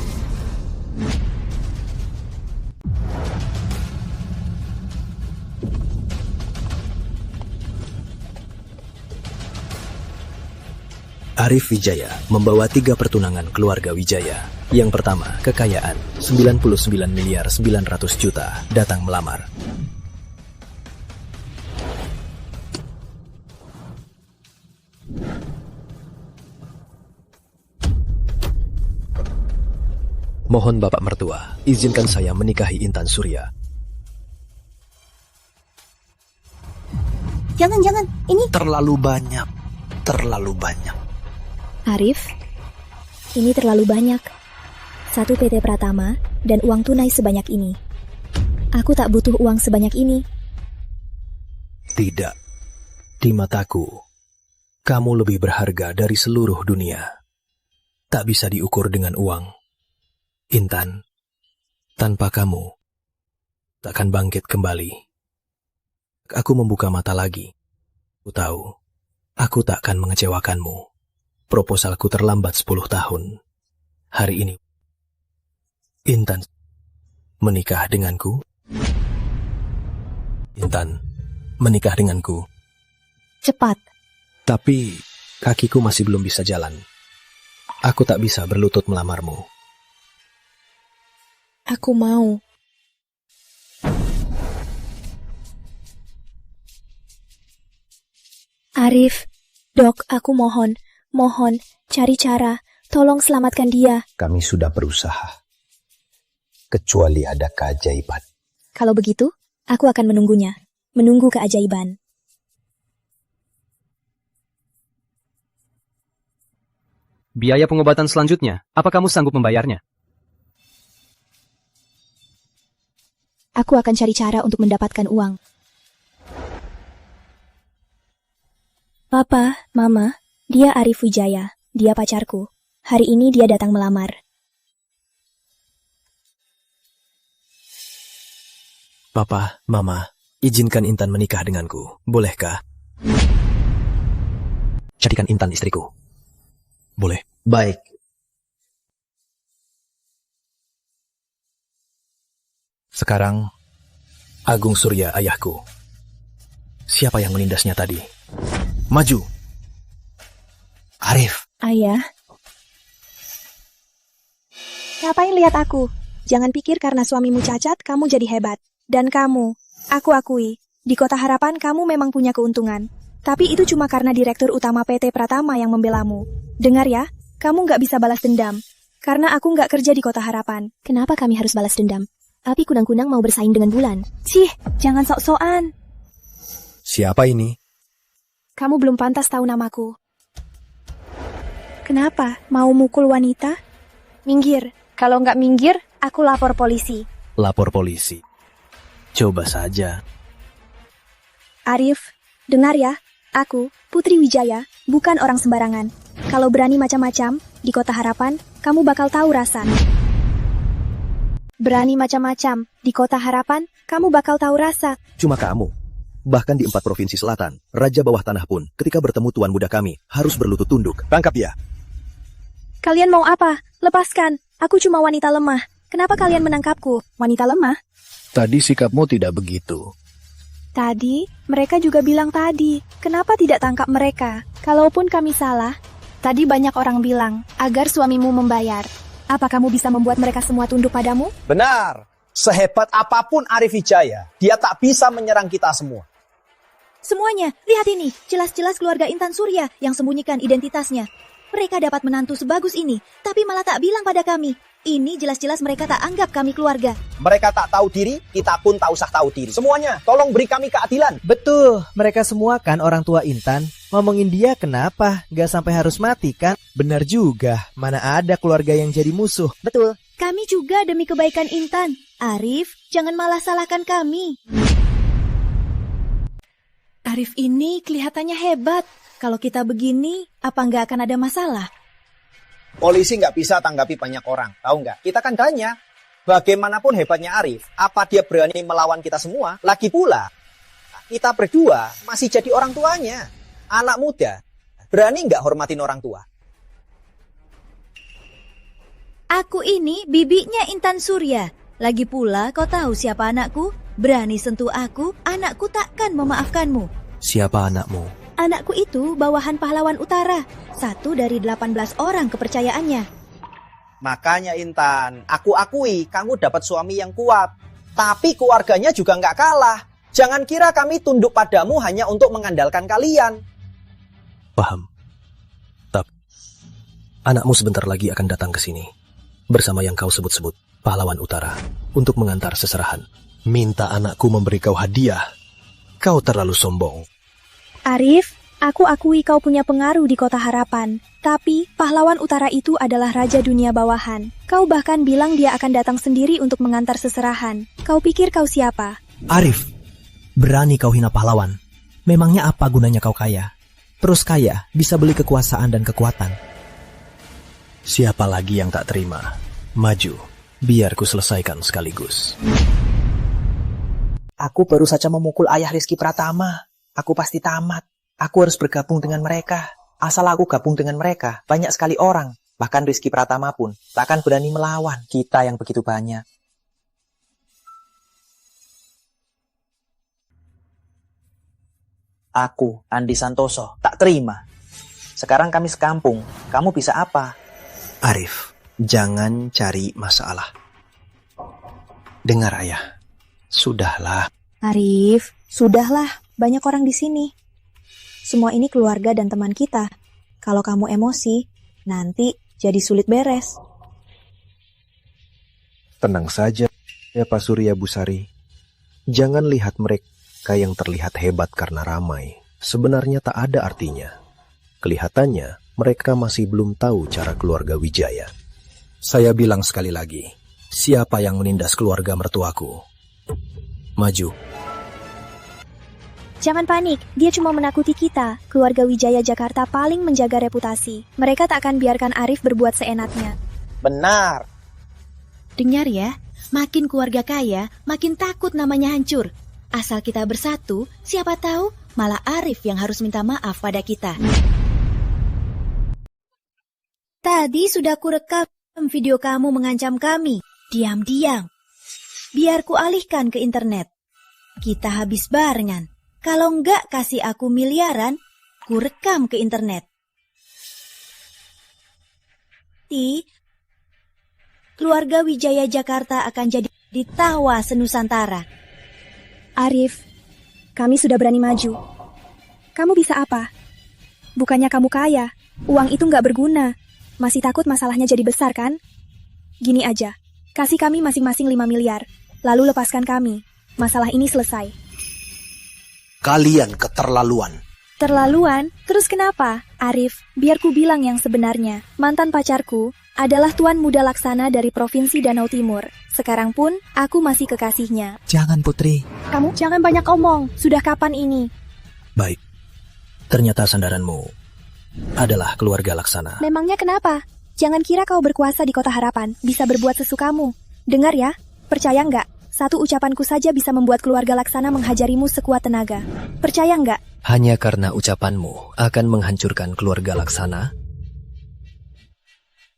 Arif Wijaya membawa 3 pertunangan keluarga Wijaya. Yang pertama, kekayaan 99 miliar 900 juta datang melamar. Mohon Bapak Mertua, izinkan saya menikahi Intan Surya. Jangan, ini... Terlalu banyak. Arif, ini terlalu banyak. 1 PT Pratama dan uang tunai sebanyak ini. Aku tak butuh uang sebanyak ini. Tidak. Di mataku, kamu lebih berharga dari seluruh dunia. Tak bisa diukur dengan uang. Intan, tanpa kamu, takkan bangkit kembali. Aku membuka mata lagi. Aku tahu, aku takkan mengecewakanmu. Proposalku terlambat 10 tahun. Hari ini, Intan menikah denganku. Intan menikah denganku. Cepat. Tapi kakiku masih belum bisa jalan. Aku tak bisa berlutut melamarmu. Aku mau. Arif, Dok, aku mohon, cari cara, tolong selamatkan dia. Kami sudah berusaha. Kecuali ada keajaiban. Kalau begitu, aku akan menunggunya. Menunggu keajaiban. Biaya pengobatan selanjutnya, apa kamu sanggup membayarnya? Aku akan cari cara untuk mendapatkan uang. Papa, Mama, dia Arif Wijaya. Dia pacarku. Hari ini dia datang melamar. Papa, Mama, izinkan Intan menikah denganku. Bolehkah? Jadikan Intan istriku. Boleh? Baik. Sekarang, Agung Surya ayahku. Siapa yang menindasnya tadi? Maju! Arif! Ayah. Ngapain lihat aku? Jangan pikir karena suamimu cacat, kamu jadi hebat. Dan kamu, aku akui, di Kota Harapan kamu memang punya keuntungan. Tapi itu cuma karena Direktur Utama PT Pratama yang membelamu. Dengar ya, kamu nggak bisa balas dendam. Karena aku nggak kerja di Kota Harapan. Kenapa kami harus balas dendam? Api kunang-kunang mau bersaing dengan bulan. Cih, jangan sok-sokan. Siapa ini? Kamu belum pantas tahu namaku. Kenapa? Mau mukul wanita? Minggir. Kalau nggak minggir, aku lapor polisi. Lapor polisi. Coba saja. Arif, dengar ya. Aku, Putri Wijaya, bukan orang sembarangan. Kalau berani macam-macam, di Kota Harapan, kamu bakal tahu rasa. Berani macam-macam, di Kota Harapan, kamu bakal tahu rasa. Cuma kamu. Bahkan di 4 provinsi selatan, Raja Bawah Tanah pun, ketika bertemu Tuan Muda kami, harus berlutut tunduk. Tangkap dia. Kalian mau apa? Lepaskan. Aku cuma wanita lemah. Kenapa kalian menangkapku? Wanita lemah? Tadi sikapmu tidak begitu. Tadi, mereka juga bilang tadi. Kenapa tidak tangkap mereka? Kalaupun kami salah, tadi banyak orang bilang, agar suamimu membayar. Apa kamu bisa membuat mereka semua tunduk padamu? Benar. Sehebat apapun Arif Wijaya, dia tak bisa menyerang kita semua. Semuanya, lihat ini. Jelas-jelas keluarga Intan Surya yang sembunyikan identitasnya. Mereka dapat menantu sebagus ini, tapi malah tak bilang pada kami. Ini jelas-jelas mereka tak anggap kami keluarga. Mereka tak tahu diri, kita pun tak usah tahu diri. Semuanya, tolong beri kami keadilan. Betul, mereka semua kan orang tua Intan. Ngomongin dia kenapa? Gak sampai harus mati kan? Benar juga, mana ada keluarga yang jadi musuh. Betul, kami juga demi kebaikan Intan. Arif, jangan malah salahkan kami. Arif ini kelihatannya hebat. Kalau kita begini, apa nggak akan ada masalah? Polisi nggak bisa tanggapi banyak orang, tahu nggak? Kita kan banyak. Bagaimanapun hebatnya Arif, apa dia berani melawan kita semua? Lagi pula, kita berdua masih jadi orang tuanya. Anak muda, berani nggak hormatin orang tua? Aku ini bibinya Intan Surya. Lagi pula kau tahu siapa anakku? Berani sentuh aku, anakku takkan memaafkanmu. Siapa anakmu? Anakku itu bawahan pahlawan utara. 1 dari 18 orang kepercayaannya. Makanya Intan, aku akui kamu dapat suami yang kuat. Tapi keluarganya juga nggak kalah. Jangan kira kami tunduk padamu hanya untuk mengandalkan kalian. Paham. Tapi, anakmu sebentar lagi akan datang ke sini. Bersama yang kau sebut-sebut, pahlawan utara. Untuk mengantar seserahan. Minta anakku memberi kau hadiah. Kau terlalu sombong. Arif, aku akui kau punya pengaruh di Kota Harapan. Tapi, pahlawan utara itu adalah raja dunia bawahan. Kau bahkan bilang dia akan datang sendiri untuk mengantar seserahan. Kau pikir kau siapa? Arif, berani kau hina pahlawan. Memangnya apa gunanya kau kaya? Terus kaya bisa beli kekuasaan dan kekuatan. Siapa lagi yang tak terima? Maju, biar ku selesaikan sekaligus. Aku baru saja memukul ayah Rizky Pratama. Aku pasti tamat. Aku harus bergabung dengan mereka. Asal aku gabung dengan mereka, banyak sekali orang. Bahkan Rizky Pratama pun takkan berani melawan kita yang begitu banyak. Aku, Andi Santoso, tak terima. Sekarang kami sekampung. Kamu bisa apa? Arif, jangan cari masalah. Dengar ayah. Sudahlah. Arif, sudahlah. Banyak orang di sini. Semua ini keluarga dan teman kita. Kalau kamu emosi, nanti jadi sulit beres. Tenang saja, ya Pak Surya Busari. Jangan lihat mereka yang terlihat hebat karena ramai. Sebenarnya tak ada artinya. Kelihatannya mereka masih belum tahu cara keluarga Wijaya. Saya bilang sekali lagi, siapa yang menindas keluarga mertuaku? Maju. Jangan panik, dia cuma menakuti kita. Keluarga Wijaya Jakarta paling menjaga reputasi. Mereka tak akan biarkan Arif berbuat seenaknya. Benar. Dengar ya, makin keluarga kaya, makin takut namanya hancur. Asal kita bersatu, siapa tahu malah Arif yang harus minta maaf pada kita. Tadi sudah kurekam video kamu mengancam kami. Diam-diam. Biar ku alihkan ke internet. Kita habis barengan. Kalau enggak kasih aku miliaran, ku rekam ke internet. Keluarga Wijaya Jakarta akan jadi ditawa senusantara. Arif, kami sudah berani maju. Kamu bisa apa? Bukannya kamu kaya, uang itu nggak berguna. Masih takut masalahnya jadi besar kan? Gini aja, kasih kami masing-masing 5 miliar, lalu lepaskan kami. Masalah ini selesai. Kalian keterlaluan. Terlaluan? Terus kenapa? Arif, biar ku bilang yang sebenarnya. Mantan pacarku adalah Tuan Muda Laksana dari Provinsi Danau Timur. Sekarang pun, aku masih kekasihnya. Jangan, Putri. Kamu jangan banyak omong. Sudah kapan ini? Baik. Ternyata sandaranmu adalah keluarga Laksana. Memangnya kenapa? Jangan kira kau berkuasa di Kota Harapan, bisa berbuat sesukamu. Dengar ya, percaya nggak? Satu ucapanku saja bisa membuat keluarga Laksana menghajarimu sekuat tenaga. Percaya nggak? Hanya karena ucapanmu akan menghancurkan keluarga Laksana?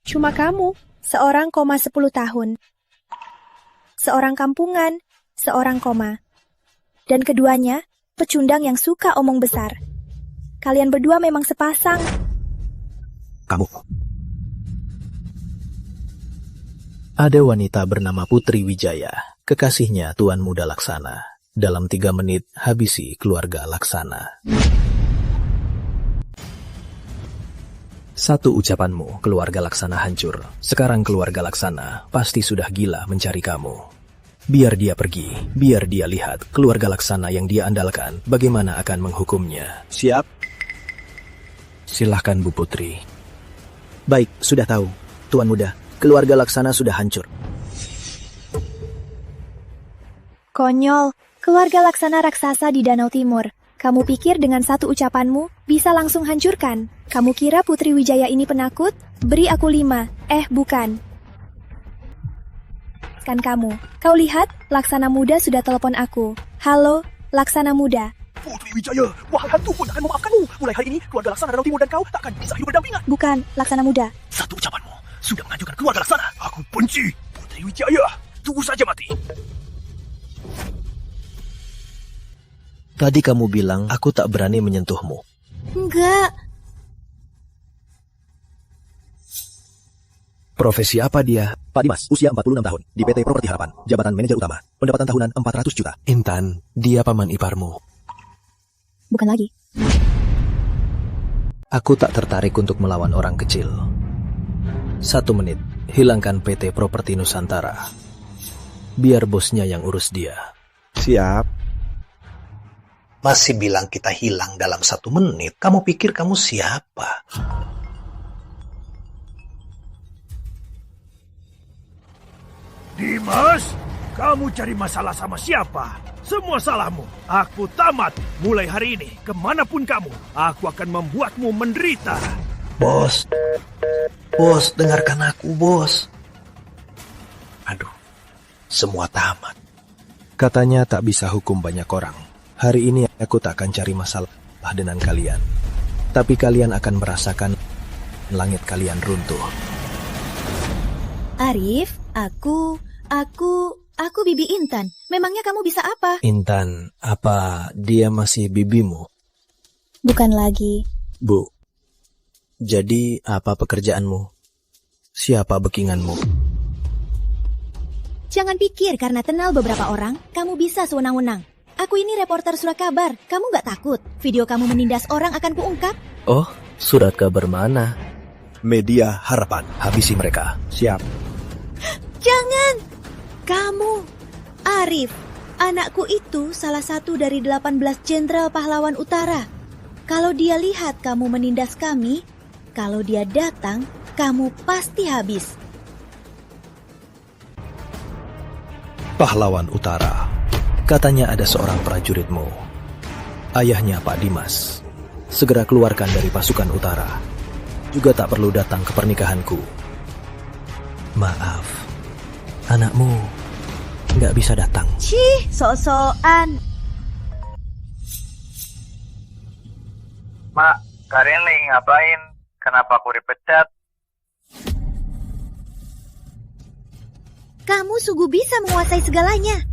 Cuma kamu, seorang 10 tahun. Seorang kampungan, seorang koma. Dan keduanya, pecundang yang suka omong besar. Kalian berdua memang sepasang. Kamu. Ada wanita bernama Putri Wijaya, kekasihnya Tuan Muda Laksana. Dalam 3 menit, habisi keluarga Laksana. Satu ucapanmu, keluarga Laksana hancur. Sekarang keluarga Laksana pasti sudah gila mencari kamu. Biar dia pergi, biar dia lihat keluarga Laksana yang dia andalkan, bagaimana akan menghukumnya. Siap? Silahkan Bu Putri. Baik, sudah tahu. Tuan Muda, keluarga Laksana sudah hancur. Konyol, keluarga Laksana raksasa di Danau Timur. Kamu pikir dengan satu ucapanmu bisa langsung hancurkan? Kamu kira Putri Wijaya ini penakut? Beri aku 5. Bukan. Kan kamu. Kau lihat, Laksana Muda sudah telepon aku. Halo, Laksana Muda. Putri Wijaya, wahai hantu pun akan memaafkanmu. Mulai hari ini, keluarga Laksana Danau Timur dan kau tak akan bisa hidup berdampingan. Bukan, Laksana Muda. Satu ucapanmu sudah menghancurkan keluarga Laksana. Aku benci Putri Wijaya. Tunggu saja mati. Tadi kamu bilang aku tak berani menyentuhmu. Enggak. Profesi apa dia? Pak Dimas, usia 46 tahun, di PT Properti Harapan, jabatan manajer utama, pendapatan tahunan 400 juta. Intan, dia paman iparmu. Bukan lagi. Aku tak tertarik untuk melawan orang kecil. 1 menit, hilangkan PT Properti Nusantara. Biar bosnya yang urus dia. Siap. Masih bilang kita hilang dalam 1 menit. Kamu pikir kamu siapa? Dimas, kamu cari masalah sama siapa? Semua salahmu. Aku tamat. Mulai hari ini, kemanapun kamu, aku akan membuatmu menderita. Bos, dengarkan aku, bos. Aduh, semua tamat. Katanya tak bisa hukum banyak orang. Hari ini aku tak akan cari masalah dengan kalian. Tapi kalian akan merasakan langit kalian runtuh. Arif, aku Bibi Intan. Memangnya kamu bisa apa? Intan, apa dia masih bibimu? Bukan lagi. Bu, jadi apa pekerjaanmu? Siapa backinganmu? Jangan pikir karena kenal beberapa orang, kamu bisa sewenang-wenang. Aku ini reporter surat kabar. Kamu gak takut video kamu menindas orang akan kuungkap? Oh, surat kabar mana? Media Harapan. Habisi mereka. Siap. Jangan! Kamu, Arif, anakku itu salah satu dari 18 jenderal pahlawan utara. Kalau dia lihat kamu menindas kami, kalau dia datang, kamu pasti habis. Pahlawan utara. Katanya ada seorang prajuritmu. Ayahnya Pak Dimas. Segera keluarkan dari pasukan utara. Juga tak perlu datang ke pernikahanku. Maaf, anakmu nggak bisa datang. Cih, sok-sokan. Mak, Karin nih ngapain? Kenapa aku dipecat? Kamu sungguh bisa menguasai segalanya.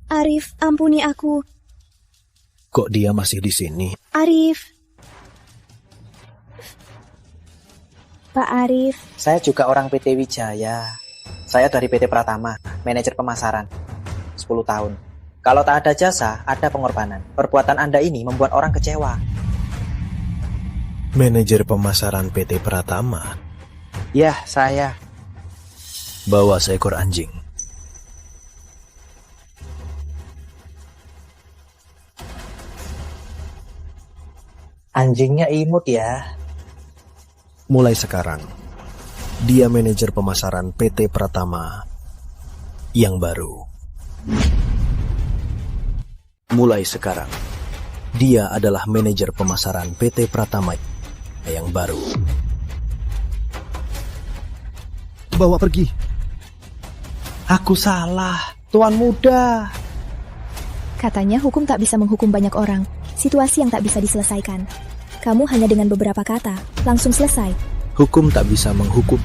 Arif, ampuni aku. Kok dia masih di sini? Arif. Pak Arif. Saya juga orang PT Wijaya. Saya dari PT Pratama, manajer pemasaran. 10 tahun. Kalau tak ada jasa, ada pengorbanan. Perbuatan Anda ini membuat orang kecewa. Manajer pemasaran PT Pratama? Ya, saya. Bawa seekor anjing. Anjingnya imut ya. Mulai sekarang, dia manajer pemasaran PT Pratama yang baru. Mulai sekarang, dia adalah manajer pemasaran PT Pratama yang baru. Bawa pergi. Aku salah, Tuan Muda. Katanya hukum tak bisa menghukum banyak orang. Situasi yang tak bisa diselesaikan. Kamu hanya dengan beberapa kata, langsung selesai. Hukum tak bisa menghukum.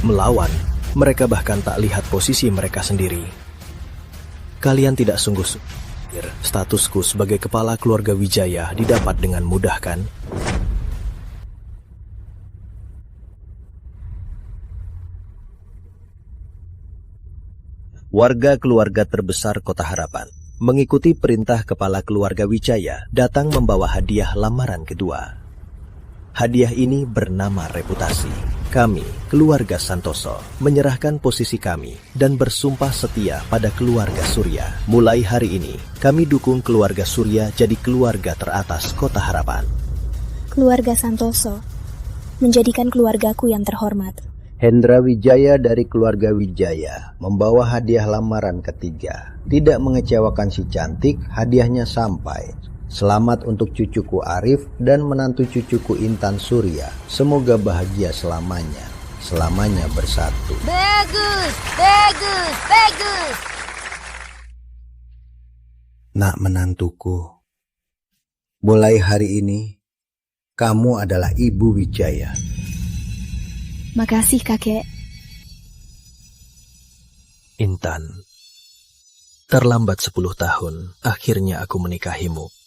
Melawan, mereka bahkan tak lihat posisi mereka sendiri. Kalian tidak sungguh-sungguh. Statusku sebagai kepala keluarga Wijaya didapat dengan mudah, kan? Warga keluarga terbesar Kota Harapan mengikuti perintah kepala keluarga Wijaya datang membawa hadiah lamaran kedua. Hadiah ini bernama reputasi. Kami, keluarga Santoso, menyerahkan posisi kami dan bersumpah setia pada keluarga Surya. Mulai hari ini, kami dukung keluarga Surya jadi keluarga teratas Kota Harapan. Keluarga Santoso menjadikan keluargaku yang terhormat. Hendra Wijaya dari keluarga Wijaya membawa hadiah lamaran ketiga. Tidak mengecewakan si cantik, hadiahnya sampai. Selamat untuk cucuku Arif dan menantu cucuku Intan Surya. Semoga bahagia selamanya. Selamanya bersatu. Bagus, bagus, bagus. Nak menantuku, mulai hari ini kamu adalah Ibu Wijaya. Makasih, Kakek. Intan, terlambat 10 tahun, akhirnya aku menikahimu.